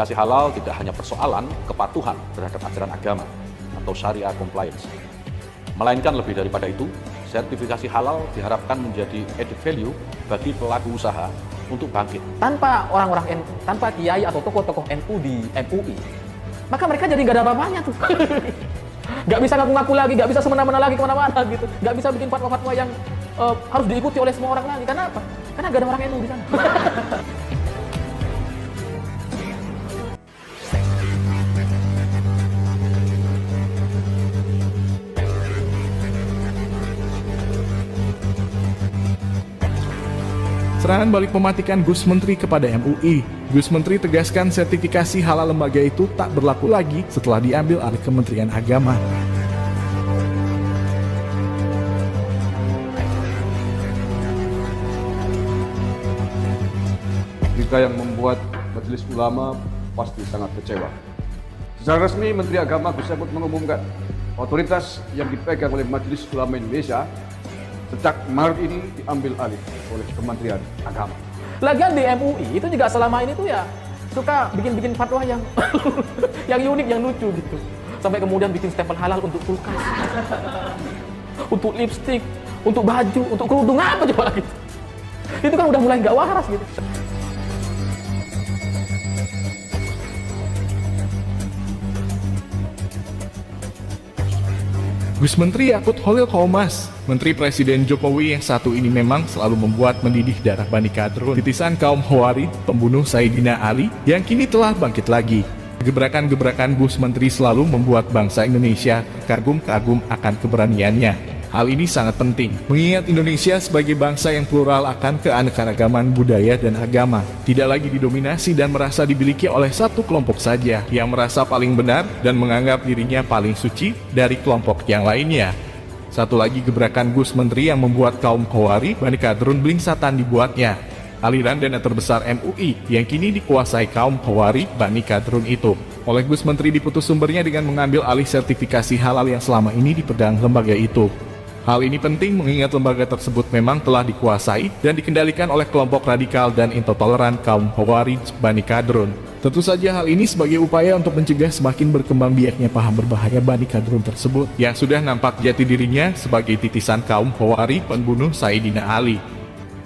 Sertifikasi halal tidak hanya persoalan kepatuhan terhadap ajaran agama atau syariah compliance, melainkan lebih daripada itu, sertifikasi halal diharapkan menjadi added value bagi pelaku usaha untuk bangkit. Tanpa orang-orang tanpa kiai atau tokoh-tokoh NU di MUI, maka mereka jadi nggak ada apa-apanya tuh. Nggak bisa ngaku-ngaku lagi, nggak bisa semena-mena lagi kemana-mana gitu, nggak bisa bikin fatwa-fatwa yang harus diikuti oleh semua orang lagi. Karena apa? Karena nggak ada orang NU di sana. Serangan balik mematikan Gus Menteri kepada MUI. Gus Menteri tegaskan sertifikasi halal lembaga itu tak berlaku lagi setelah diambil alih Kementerian Agama. Berita yang membuat Majelis Ulama pasti sangat kecewa. Secara resmi, Menteri Agama Gus Yakut mengumumkan otoritas yang dipegang oleh Majelis Ulama Indonesia sejak Maret ini diambil alih oleh Kementerian Agama. Lagian di MUI itu juga selama ini tuh ya suka bikin-bikin fatwa yang yang unik, yang lucu gitu. Sampai kemudian bikin stempel halal untuk kulkas, untuk lipstik, untuk baju, untuk kerudung, apa coba gitu. Itu kan udah mulai nggak waras gitu. Gus Menteri Yakut Holil Komas, Menteri Presiden Jokowi yang satu ini memang selalu membuat mendidih darah Bani Kadrun, titisan kaum Khawarij, pembunuh Sayyidina Ali, yang kini telah bangkit lagi. Gebrakan-gebrakan Gus Menteri selalu membuat bangsa Indonesia kagum-kagum akan keberaniannya. Hal ini sangat penting, mengingat Indonesia sebagai bangsa yang plural akan keanekaragaman budaya dan agama, tidak lagi didominasi dan merasa dimiliki oleh satu kelompok saja, yang merasa paling benar dan menganggap dirinya paling suci dari kelompok yang lainnya. Satu lagi gebrakan Gus Menteri yang membuat kaum Khawarij, Bani Kadrun blingsatan dibuatnya. Aliran dana terbesar MUI yang kini dikuasai kaum Khawarij, Bani Kadrun itu. Oleh Gus Menteri diputus sumbernya dengan mengambil alih sertifikasi halal yang selama ini dipegang lembaga itu. Hal ini penting mengingat lembaga tersebut memang telah dikuasai dan dikendalikan oleh kelompok radikal dan intoleran kaum Khawarij, Bani Kadrun. Tentu saja hal ini sebagai upaya untuk mencegah semakin berkembang biaknya paham berbahaya Bani Kadrun tersebut yang sudah nampak jati dirinya sebagai titisan kaum Khawarij pembunuh Sayyidina Ali.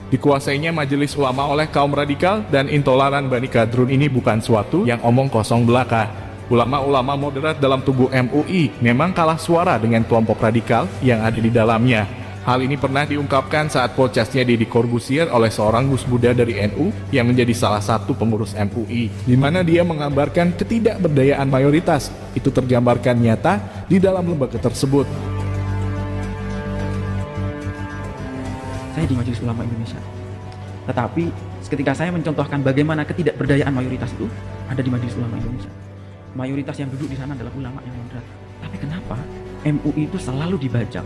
Dikuasainya Majelis Ulama oleh kaum radikal dan intoleran Bani Kadrun ini bukan suatu yang omong kosong belaka. Ulama-ulama moderat dalam tubuh MUI memang kalah suara dengan kelompok radikal yang ada di dalamnya. Hal ini pernah diungkapkan saat podcastnya Deddy Corbuzier oleh seorang Gus Muda dari NU yang menjadi salah satu pengurus MUI, di mana dia menggambarkan ketidakberdayaan mayoritas. Itu tergambarkan nyata di dalam lembaga tersebut. Saya di Majelis Ulama Indonesia, tetapi ketika saya mencontohkan bagaimana ketidakberdayaan mayoritas itu ada di Majelis Ulama Indonesia. Mayoritas yang duduk di sana adalah ulama yang moderat. Tapi kenapa MUI itu selalu dibajak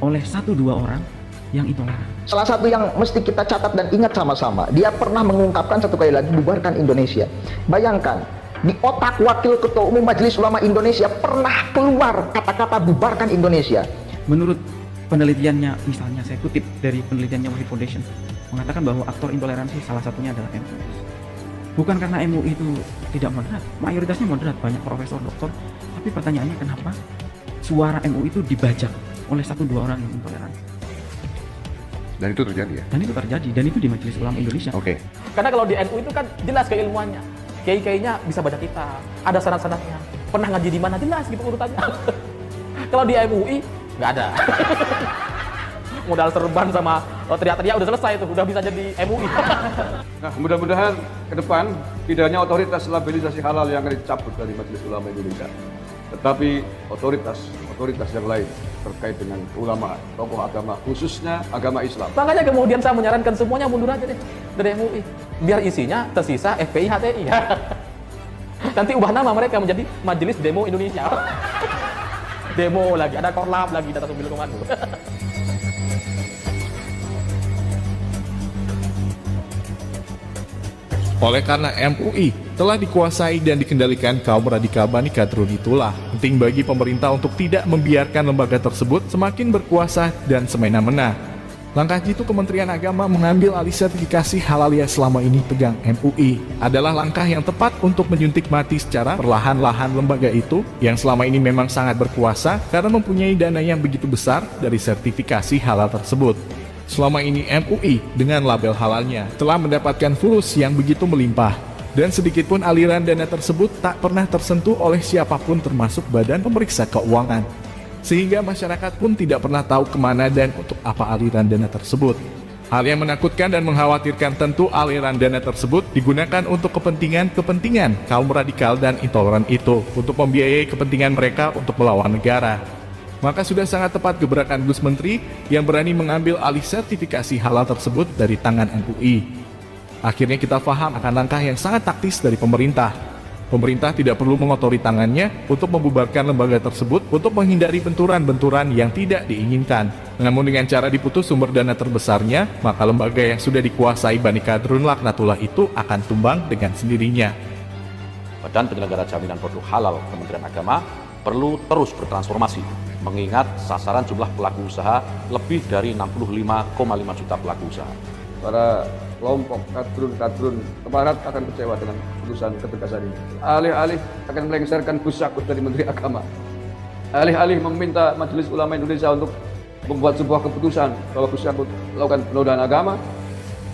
oleh 1-2 orang yang intoleran? Salah satu yang mesti kita catat dan ingat sama-sama, dia pernah mengungkapkan satu kali lagi, bubarkan Indonesia. Bayangkan, di otak Wakil Ketua Umum Majelis Ulama Indonesia pernah keluar kata-kata bubarkan Indonesia. Menurut penelitiannya, misalnya saya kutip dari penelitiannya Wahid Foundation, mengatakan bahwa aktor intoleransi salah satunya adalah MUI. Bukan karena MUI itu tidak moderat, mayoritasnya moderat, banyak profesor, doktor. Tapi pertanyaannya kenapa suara MUI itu dibajak oleh 1-2 orang yang intoleran? Dan itu terjadi ya? Dan itu terjadi, dan itu di Majelis Ulama Indonesia. Oke. Karena kalau di NU itu kan jelas keilmuannya. Kiai-kiainya bisa baca kitab, ada sanad-sanadnya. Pernah ngaji di mana jelas gitu urutannya. Kalau di MUI nggak ada. Modal serban sama teriak-teriak udah selesai tuh, udah bisa jadi MUI. Nah, mudah-mudahan ke depan tidak hanya otoritas labellisasi halal yang akan dicabut dari Majelis Ulama Indonesia, tetapi otoritas yang lain terkait dengan ulama, tokoh agama, khususnya agama Islam. Makanya kemudian saya menyarankan semuanya mundur aja deh dari MUI, biar isinya tersisa FPI HTI. Nanti ubah nama mereka menjadi Majelis Demo Indonesia. Demo lagi, ada korlap lagi, data mobil komando. Oleh karena MUI telah dikuasai dan dikendalikan kaum radikal Bani Kadrun, itulah penting bagi pemerintah untuk tidak membiarkan lembaga tersebut semakin berkuasa dan semena-mena. Langkah jitu Kementerian Agama mengambil alih sertifikasi halal yang selama ini pegang MUI adalah langkah yang tepat untuk menyuntik mati secara perlahan-lahan lembaga itu yang selama ini memang sangat berkuasa karena mempunyai dana yang begitu besar dari sertifikasi halal tersebut. Selama ini MUI dengan label halalnya telah mendapatkan fulus yang begitu melimpah dan sedikitpun aliran dana tersebut tak pernah tersentuh oleh siapapun termasuk Badan Pemeriksa Keuangan. Sehingga masyarakat pun tidak pernah tahu kemana dan untuk apa aliran dana tersebut. Hal yang menakutkan dan mengkhawatirkan tentu aliran dana tersebut digunakan untuk kepentingan kaum radikal dan intoleran itu untuk membiayai kepentingan mereka untuk melawan negara. Maka sudah sangat tepat gebrakan Gus Menteri yang berani mengambil alih sertifikasi halal tersebut dari tangan MUI. Akhirnya kita paham akan langkah yang sangat taktis dari pemerintah. Pemerintah tidak perlu mengotori tangannya untuk membubarkan lembaga tersebut untuk menghindari benturan-benturan yang tidak diinginkan. Namun dengan cara diputus sumber dana terbesarnya, maka lembaga yang sudah dikuasai Bani Kadrun Laknatullah itu akan tumbang dengan sendirinya. Badan Penyelenggara Jaminan Produk Halal Kementerian Agama perlu terus bertransformasi, mengingat sasaran jumlah pelaku usaha lebih dari 65,5 juta pelaku usaha. Para kelompok kadrun aparat akan kecewa dengan putusan ketegasan ini. Alih-alih akan melengsarkan Gus Yakut dari Menteri Agama, alih-alih meminta Majelis Ulama Indonesia untuk membuat sebuah keputusan bahwa Gus Yakut melakukan penodaan agama,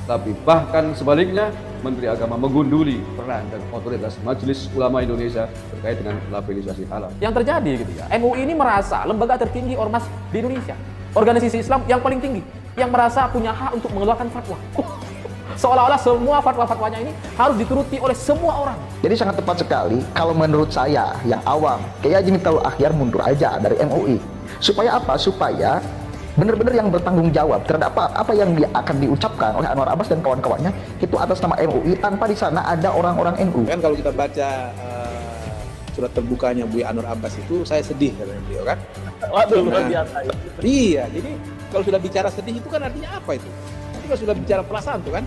tapi bahkan sebaliknya Menteri Agama menggunduli peran dan otoritas Majelis Ulama Indonesia terkait dengan labelisasi halal. Yang terjadi gitu ya, MUI ini merasa lembaga tertinggi ormas di Indonesia, organisasi Islam yang paling tinggi, yang merasa punya hak untuk mengeluarkan fatwa. Seolah-olah semua fatwa-fatwanya ini harus dituruti oleh semua orang. Jadi sangat tepat sekali kalau menurut saya yang awam, Kiai Haji Miftahul Akhyar mundur aja dari MUI. Supaya apa? Supaya benar-benar yang bertanggung jawab terhadap apa yang akan diucapkan oleh Anwar Abbas dan kawan-kawannya itu atas nama MUI tanpa di sana ada orang-orang NU. Kan kalau kita baca surat terbukanya Buya Anwar Abbas itu, saya sedih katanya beliau kan. Waduh, luar biasa. Iya, jadi kalau sudah bicara sedih itu kan artinya apa itu? Itu sudah bicara perasaan tuh kan.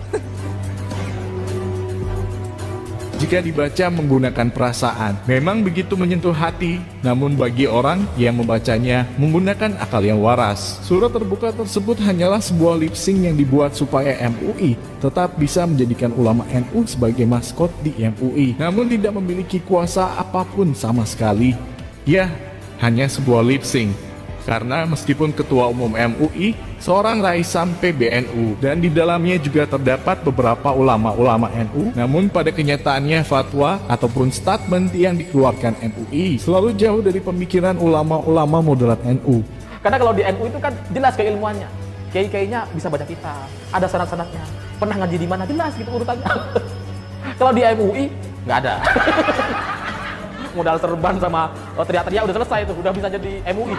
Jika dibaca menggunakan perasaan, memang begitu menyentuh hati. Namun bagi orang yang membacanya menggunakan akal yang waras, surat terbuka tersebut hanyalah sebuah lip sync yang dibuat supaya MUI tetap bisa menjadikan ulama NU sebagai maskot di MUI, namun tidak memiliki kuasa apapun sama sekali. Ya, hanya sebuah lip sync. Karena meskipun Ketua Umum MUI seorang Raisam PBNU dan di dalamnya juga terdapat beberapa ulama-ulama NU, namun pada kenyataannya fatwa ataupun statement yang dikeluarkan MUI selalu jauh dari pemikiran ulama-ulama moderat NU. Karena kalau di NU itu kan jelas keilmuannya, kiai-kiainya bisa baca kitab, ada sanad-sanadnya, pernah ngaji di mana jelas gitu urutannya. Kalau di MUI nggak ada. Modal serban sama teriak-teriak udah selesai tuh, udah bisa jadi MUI.